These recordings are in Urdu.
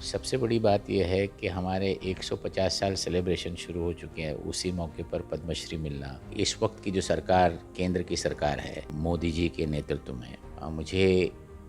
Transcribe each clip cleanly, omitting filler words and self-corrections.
سب سے بڑی بات یہ ہے کہ ہمارے 150 سال سیلیبریشن شروع ہو چکے ہیں، اسی موقع پر پدم شری ملنا اس وقت کی جو سرکار کیندر کی سرکار ہے مودی جی کے نیترتو میں مجھے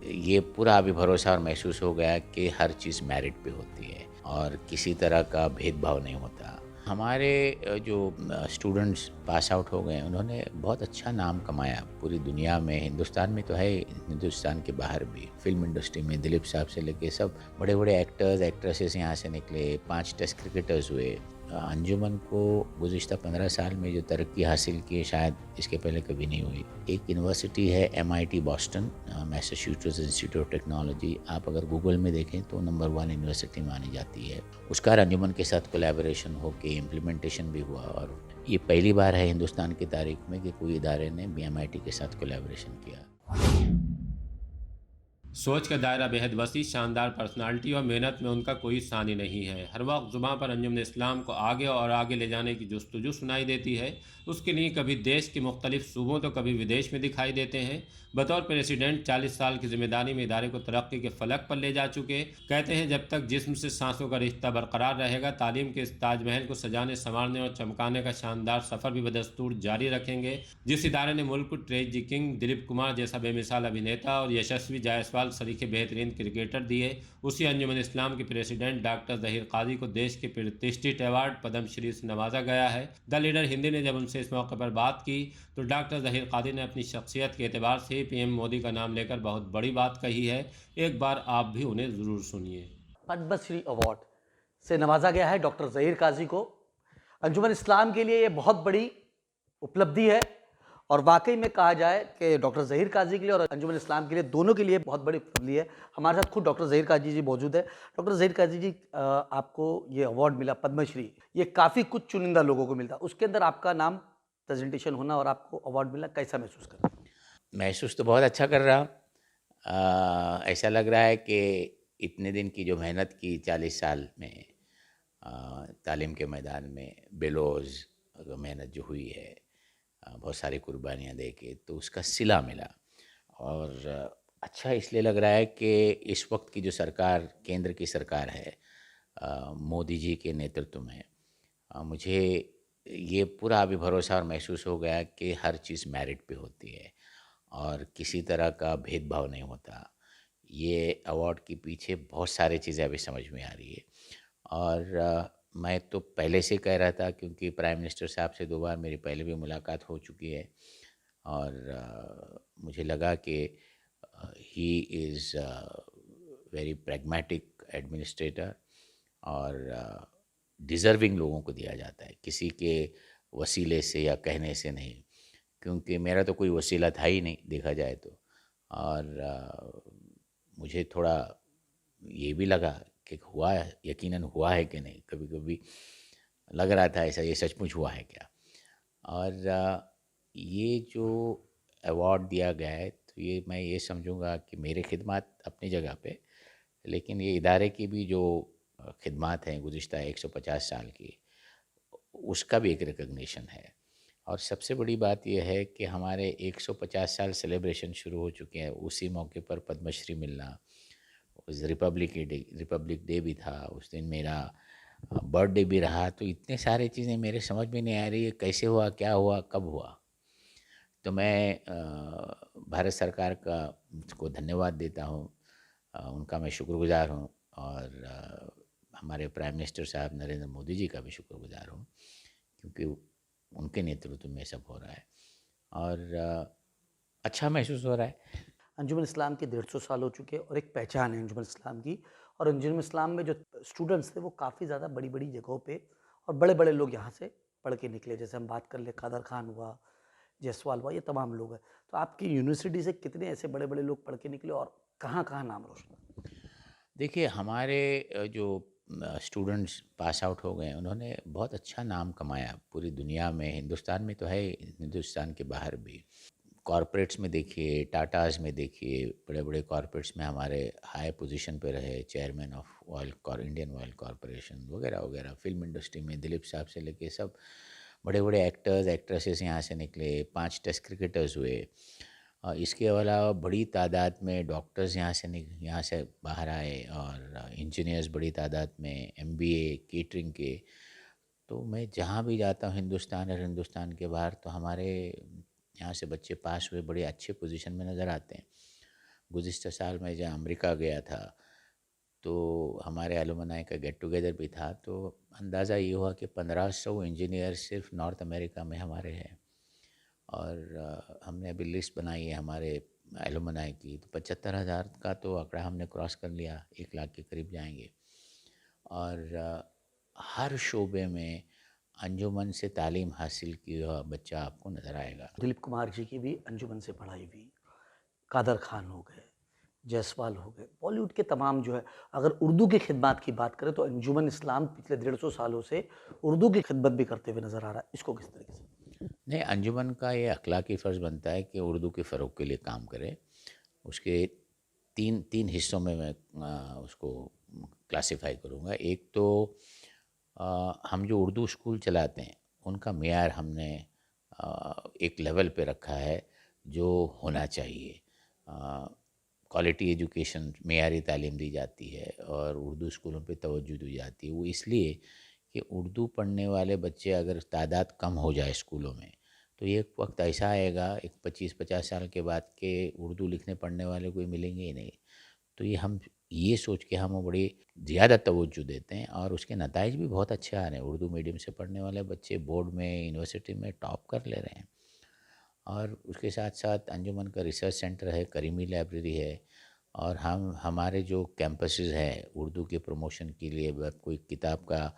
یہ پورا ابھی بھروسہ اور محسوس ہو گیا کہ ہر چیز میرٹ پہ ہوتی ہے اور کسی طرح کا بھید بھاؤ نہیں ہوتا۔ ہمارے جو اسٹوڈنٹس پاس آؤٹ ہو گئے انہوں نے بہت اچھا نام کمایا پوری دنیا میں، ہندوستان میں تو ہے، ہندوستان کے باہر بھی فلم انڈسٹری میں دلیپ صاحب سے لے کے سب بڑے بڑے ایکٹرز ایکٹریسز یہاں سے نکلے، 5 ٹیسٹ کرکٹرز ہوئے۔ انجمن کو گزشتہ 15 سال میں جو ترقی حاصل کی شاید اس کے پہلے کبھی نہیں ہوئی۔ ایک یونیورسٹی ہے MIT بoston، میساچیوسیٹس انسٹیٹیوٹ آف ٹیکنالوجی، آپ اگر گوگل میں دیکھیں تو نمبر 1 یونیورسٹی مانی جاتی ہے۔ اس کا انجمن کے ساتھ کولیبوریشن ہو کے امپلیمنٹیشن بھی ہوا، اور یہ پہلی بار ہے ہندوستان کی تاریخ میں کہ کوئی ادارے نے MIT کے ساتھ کولیبوریشن کیا۔ سوچ کا دائرہ بےحد وسیع، شاندار پرسنالٹی اور محنت میں ان کا کوئی ثانی نہیں ہے۔ ہر وقت زباں پر انجمن اسلام کو آگے اور آگے لے جانے کی جستجو سنائی دیتی ہے۔ اس کے لیے کبھی دیش کے مختلف صوبوں تو کبھی ودیش میں دکھائی دیتے ہیں۔ بطور پریزیڈنٹ 40 سال کی ذمہ داری میں ادارے کو ترقی کے فلک پر لے جا چکے۔ کہتے ہیں جب تک جسم سے سانسوں کا رشتہ برقرار رہے گا، تعلیم کے اس تاج محل کو سجانے سنوارنے اور چمکانے کا شاندار سفر بھی بدستور جاری رکھیں گے۔ جس ادارے نے ملک کو ٹریجی کنگ دلیپ کمار جیسا بے مثال ابھینیتا اور یشسوی جائسوال سلیقے بہترین کرکٹر دیے، اسی انجمن اسلام کے پریزیڈنٹ ڈاکٹر ظہیر قاضی کو دیش کے پرتشٹھت ایوارڈ پدم شری سے نوازا گیا ہے۔ دا لیڈر ہندی نے جب ان سے اس موقع پر بات کی تو ڈاکٹر ظہیر قاضی نے اپنی شخصیت کے اعتبار سے PM مودی کا نام لے کر بہت بڑی بات کہی ہے۔ ایک بار آپ بھی انہیں ضرور سنیے۔ پدم شری ایوارڈ سے نوازا گیا ہے ڈاکٹر ظہیر قاضی کو۔ انجمن اسلام کے لیے یہ بہت بڑی اپلبدھی ہے، اور واقعی میں کہا جائے کہ ڈاکٹر ظہیر قاضی کے لیے اور انجمن اسلام کے لیے دونوں کے لیے بہت بڑی اپلبدھی ہے۔ ہمارے ساتھ خود ڈاکٹر ظہیر قاضی جی موجود ہے۔ ڈاکٹر ظہیر قاضی جی، آپ کو یہ ایوارڈ ملا پدم شری، یہ کافی کچھ چنندہ لوگوں کو ملتا، اس کے اندر آپ کا نام پریزنٹیشن ہونا اور آپ کو ایوارڈ ملا، کیسا محسوس کر رہے ہیں؟ محسوس تو بہت اچھا کر رہا، ایسا لگ رہا ہے کہ اتنے دن کی جو محنت کی 40 سال میں تعلیم کے میدان میں بے لوز محنت جو ہوئی ہے، بہت ساری قربانیاں دے کے، تو اس کا صلہ ملا۔ اور اچھا اس لیے لگ رہا ہے کہ اس وقت کی جو سرکار کیندر کی سرکار ہے مودی جی کے نیترتو میں مجھے یہ پورا ابھی بھروسہ اور محسوس ہو گیا کہ ہر چیز میرٹ پہ ہوتی ہے اور کسی طرح کا بھید بھاؤ نہیں ہوتا۔ یہ ایوارڈ کے پیچھے بہت سارے چیزیں ابھی سمجھ میں آ رہی ہے، اور میں تو پہلے سے کہہ رہا تھا کیونکہ پرائم منسٹر صاحب سے 2 بار میری پہلے بھی ملاقات ہو چکی ہے، اور مجھے لگا کہ ہی از ویری پریگمیٹک ایڈمنسٹریٹر، اور ڈیزرونگ لوگوں کو دیا جاتا ہے، کسی کے وسیلے سے یا کہنے سے نہیں، کیونکہ میرا تو کوئی وسیلہ تھا ہی نہیں دیکھا جائے تو۔ اور مجھے تھوڑا یہ بھی لگا کہ ہوا ہے، یقیناً ہوا ہے کہ نہیں، کبھی کبھی لگ رہا تھا ایسا یہ سچ مچ ہوا ہے کیا۔ اور یہ جو ایوارڈ دیا گیا ہے تو یہ میں یہ سمجھوں گا کہ میرے خدمات اپنی جگہ پہ، لیکن یہ ادارے کی بھی جو خدمات ہیں گزشتہ 150 سال کی، اس کا بھی ایک ریکگنیشن ہے۔ اور سب سے بڑی بات یہ ہے کہ ہمارے 150 سال سیلیبریشن شروع ہو چکے ہیں، اسی موقع پر پدم شری ملنا، ریپبلک ڈے بھی تھا اس دن، میرا برتھ ڈے بھی رہا، تو اتنے سارے چیزیں میرے سمجھ میں نہیں آ رہی ہے کیسے ہوا، کیا ہوا، کب ہوا۔ تو میں بھارت سرکار کو دھنیہ واد دیتا ہوں، ان کا میں شکر گزار ہوں، اور ہمارے پرائم منسٹر صاحب نریندر مودی جی کا بھی شکر گزار ہوں، کیونکہ ان کے نیترتو میں سب ہو رہا ہے، اور اچھا محسوس ہو رہا ہے۔ انجمن اسلام کے 150 سال ہو چکے اور ایک پہچان ہے انجمن اسلام کی، اور انجمن اسلام میں جو اسٹوڈنٹس تھے وہ کافی زیادہ بڑی بڑی جگہوں پہ، اور بڑے بڑے لوگ یہاں سے پڑھ کے نکلے، جیسے ہم بات کر لیں قادر خان ہوا، جیسوال ہوا، یہ تمام لوگ ہیں۔ تو آپ کی یونیورسٹی سے کتنے ایسے بڑے بڑے لوگ پڑھ کے نکلے اور کہاں کہاں نام روشن؟ دیکھیے ہمارے جو اسٹوڈنٹس پاس آؤٹ ہو گئے انہوں نے بہت اچھا نام کمایا پوری دنیا میں، ہندوستان میں تو ہے، ہندوستان کے باہر بھی۔ کارپوریٹس میں دیکھیے، ٹاٹاز میں دیکھیے، بڑے بڑے کارپوریٹس میں ہمارے ہائی پوزیشن پہ رہے، chairman of Indian oil corporation وغیرہ وغیرہ، فلم انڈسٹری میں دلیپ صاحب سے لے کے سب بڑے بڑے ایکٹرز ایکٹریسز یہاں سے نکلے، 5 ٹیسٹ کرکٹرز ہوئے۔ اس کے علاوہ بڑی تعداد میں ڈاکٹرز یہاں سے باہر آئے، اور انجینئرز بڑی تعداد میں، MBA کیٹرنگ کے. تو میں جہاں بھی جاتا ہوں ہندوستان اور ہندوستان کے باہر، تو ہمارے یہاں سے بچے پاس ہوئے بڑے اچھے پوزیشن میں نظر آتے ہیں. گزشتہ سال میں جہاں امریکہ گیا تھا تو ہمارے الومنائی کا گیٹ ٹوگیدر بھی تھا، تو اندازہ یہ ہوا کہ 1500 انجینئر صرف نارتھ امریکہ میں ہمارے ہیں. اور ہم نے ابھی لسٹ بنائی ہے ہمارے الومنائی کی، تو 75,000 کا تو آنکڑا ہم نے کراس کر لیا، 1 لاکھ کے قریب جائیں گے. اور ہر شعبے میں انجمن سے تعلیم حاصل کی ہوا بچہ آپ کو نظر آئے گا. دلیپ کمار جی کی بھی انجمن سے پڑھائی ہوئی، قادر خان ہو گئے، جیسوال ہو گئے، بالی ووڈ کے تمام جو ہے. اگر اردو کی خدمات کی بات کریں تو انجمن اسلام پچھلے 150 سالوں سے اردو کی خدمت بھی کرتے ہوئے نظر آ رہا ہے. اس کو کس طریقے سے؟ نہیں، انجمن کا یہ اخلاقی فرض بنتا ہے کہ اردو کے فروغ کے لیے کام کرے. اس کے تین حصوں میں اس کو کلاسیفائی کروں گا. ایک تو ہم جو اردو اسکول چلاتے ہیں ان کا معیار ہم نے ایک لیول پہ رکھا ہے جو ہونا چاہیے. کوالٹی ایجوکیشن، معیاری تعلیم دی جاتی ہے، اور اردو اسکولوں پہ توجہ دی جاتی ہے. وہ اس لیے کہ اردو پڑھنے والے بچے اگر تعداد کم ہو جائے اسکولوں میں، تو ایک وقت ایسا آئے گا، ایک 25-50 سال کے بعد، کہ اردو لکھنے پڑھنے والے کوئی ملیں گے ہی نہیں. تو یہ سوچ کے ہم بڑی زیادہ توجہ دیتے ہیں، اور اس کے نتائج بھی بہت اچھے آ رہے ہیں. اردو میڈیم سے پڑھنے والے بچے بورڈ میں، یونیورسٹی میں ٹاپ کر لے رہے ہیں. اور اس کے ساتھ ساتھ انجمن کا ریسرچ سینٹر ہے، کریمی لائبریری ہے، اور ہمارے جو کیمپسز ہیں اردو کے پروموشن کے لیے، کوئی کتاب کا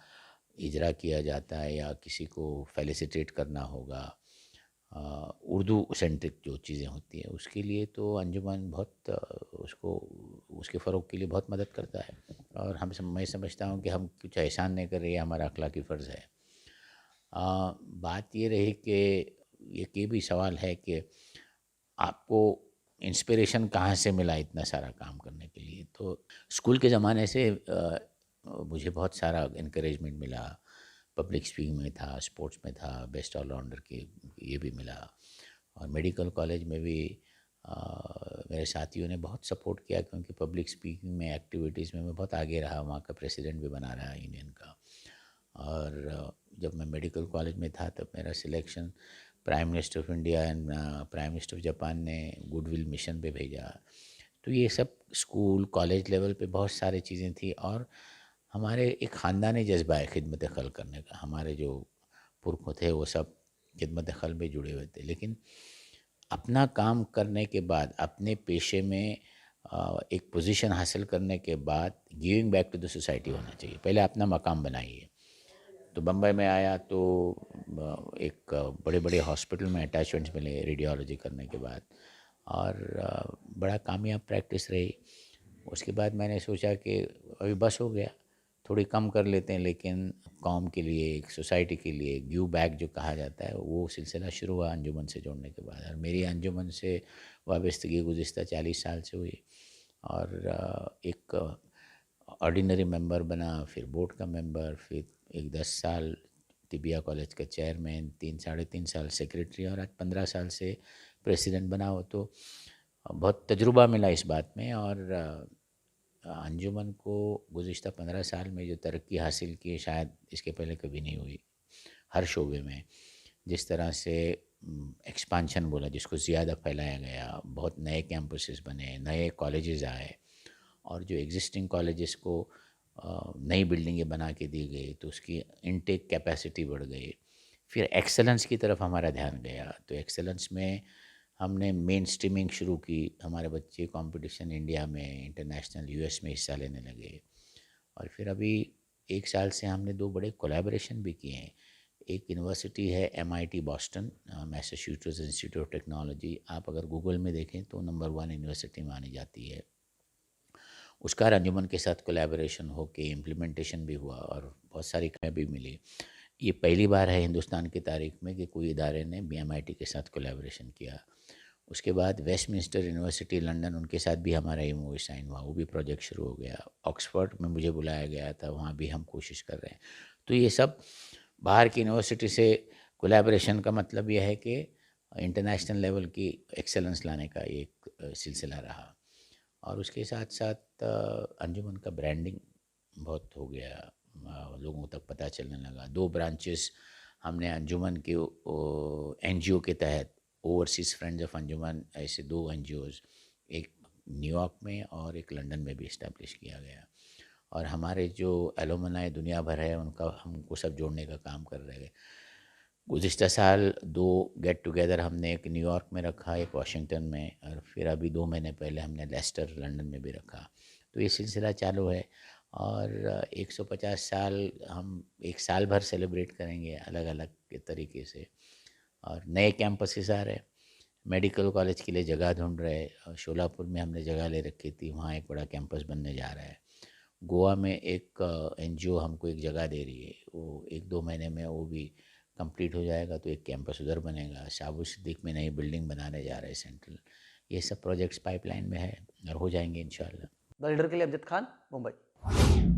اجرا کیا جاتا ہے یا کسی کو فیلیسیٹیٹ کرنا ہوگا، اردو سینٹرک جو چیزیں ہوتی ہیں اس کے لیے، تو انجمن بہت اس کے فروغ کے لیے بہت مدد کرتا ہے. اور میں سمجھتا ہوں کہ ہم کچھ احسان نہیں کر رہے، یہ ہمارا اخلاقی فرض ہے. بات یہ رہی کہ ایک یہ بھی سوال ہے کہ آپ کو انسپریشن کہاں سے ملا اتنا سارا کام کرنے کے لیے. تو اسکول کے زمانے سے مجھے بہت سارا انکریجمنٹ ملا. پبلک اسپیکنگ میں تھا، اسپورٹس میں تھا، بیسٹ آل راؤنڈر کی یہ بھی ملا. اور میڈیکل کالج میں بھی میرے ساتھیوں نے بہت سپورٹ کیا، کیونکہ پبلک اسپیکنگ میں، ایکٹیویٹیز میں بہت آگے رہا، وہاں کا پریسیڈنٹ بھی بنا رہا یونین کا. اور جب میں میڈیکل کالج میں تھا تب میرا selection prime minister of India and prime minister of Japan نے گڈ ول مشن پہ بھیجا. تو یہ سب اسکول کالج لیول پہ بہت ساری چیزیں تھیں. اور ہمارے ایک خاندانی جذبہ ہے خدمت خلق کرنے کا. ہمارے جو پرکھوں تھے وہ سب خدمت خلق میں جڑے ہوئے تھے. لیکن اپنا کام کرنے کے بعد، اپنے پیشے میں ایک پوزیشن حاصل کرنے کے بعد، giving back to the society ہونا چاہیے. پہلے اپنا مقام بنائیے. تو بمبئی میں آیا تو ایک بڑے بڑے ہاسپٹل میں اٹیچمنٹس ملے ریڈیولوجی کرنے کے بعد، اور بڑا کامیاب پریکٹس رہی. اس کے بعد میں نے سوچا کہ ابھی بس ہو گیا، تھوڑی کم کر لیتے ہیں، لیکن قوم کے لیے، ایک سوسائٹی کے لیے گیو بیک جو کہا جاتا ہے، وہ سلسلہ شروع ہوا انجمن سے جوڑنے کے بعد. اور میری انجمن سے وابستگی گزشتہ 40 سال سے ہوئی. اور ایک آرڈینری ممبر بنا، پھر بورڈ کا ممبر، پھر 10 سال طبیہ کالج کا چیئرمین، 3-3.5 سال سیکریٹری، اور آج 15 سال سے پریسیڈنٹ بنا ہو. تو بہت تجربہ ملا اس بات میں. اور انجمن کو گزشتہ 15 سال میں جو ترقی حاصل کی، شاید اس کے پہلے کبھی نہیں ہوئی. ہر شعبے میں جس طرح سے ایکسپانشن بولا جس کو، زیادہ پھیلایا گیا، بہت نئے کیمپسز بنے، نئے کالجز آئے، اور جو ایگزسٹنگ کالجز کو نئی بلڈنگیں بنا کے دی گئی، تو اس کی انٹیک کیپیسٹی بڑھ گئی. پھر ایکسلنس کی طرف ہمارا دھیان گیا. تو ایکسلنس میں ہم نے مین اسٹریمنگ شروع کی. ہمارے بچے کمپٹیشن انڈیا میں، انٹرنیشنل US میں حصہ لینے لگے. اور پھر ابھی 1 سال سے ہم نے 2 بڑے کولیبریشن بھی کیے ہیں. ایک یونیورسٹی ہے MIT بoston، میساچیوسیٹس انسٹیٹیوٹ آف ٹیکنالوجی. آپ اگر گوگل میں دیکھیں تو نمبر 1 یونیورسٹی مانی جاتی ہے. اس کا انجمن کے ساتھ کولیبریشن ہو کے امپلیمنٹیشن بھی ہوا، اور بہت ساری کامیابی بھی ملی. یہ پہلی بار ہے ہندوستان کی تاریخ میں کہ کوئی ادارے نے MIT کے ساتھ کولیبریشن کیا. اس کے بعد ویسٹ منسٹر یونیورسٹی لنڈن، ان کے ساتھ بھی ہمارا MOU سائن ہوا، وہ بھی پروجیکٹ شروع ہو گیا. آکسفورڈ میں مجھے بلایا گیا تھا، وہاں بھی ہم کوشش کر رہے ہیں. تو یہ سب باہر کی یونیورسٹی سے کولیبریشن کا مطلب یہ ہے کہ انٹرنیشنل لیول کی ایکسلنس لانے کا ایک سلسلہ رہا. اور اس کے ساتھ ساتھ انجمن کا برانڈنگ بہت ہو گیا، لوگوں تک پتہ چلنے لگا. 2 برانچز ہم نے انجمن کے NGO کے تحت، اوورسیز فرینڈز آف انجمن، ایسے 2 NGOs، ایک نیو یارک میں اور ایک لنڈن میں بھی اسٹیبلش کیا گیا. اور ہمارے جو ایلومنائی دنیا بھر ہے ان کا ہم کو سب جوڑنے کا کام کر رہے ہیں. گزشتہ سال 2 گیٹ ٹوگیدر ہم نے ایک نیو یارک میں رکھا، ایک واشنگٹن میں، اور پھر ابھی 2 مہینے پہلے ہم نے لیسٹر لنڈن میں بھی رکھا. تو یہ سلسلہ چالو ہے اور 150 سال ہم 1 سال بھر سیلیبریٹ کریں گے الگ الگ کے طریقے سے. اور نئے کیمپسز آ رہے، میڈیکل کالج کے لیے جگہ ڈھونڈ رہے. شولاپور میں ہم نے جگہ لے رکھی تھی، وہاں ایک بڑا کیمپس بننے جا رہا ہے. گوا میں ایک NGO ہم کو ایک جگہ دے رہی ہے، وہ 1-2 مہینے میں وہ بھی کمپلیٹ ہو جائے گا تو ایک کیمپس ادھر بنے گا. شابو صدیق میں نئی بلڈنگ بنانے جا رہے ہیں سینٹرل. یہ سب پروجیکٹس پائپ لائن میں ہے اور ہو جائیں گے انشاءاللہ. دا لیڈر کے لیے امجد خان، ممبئی.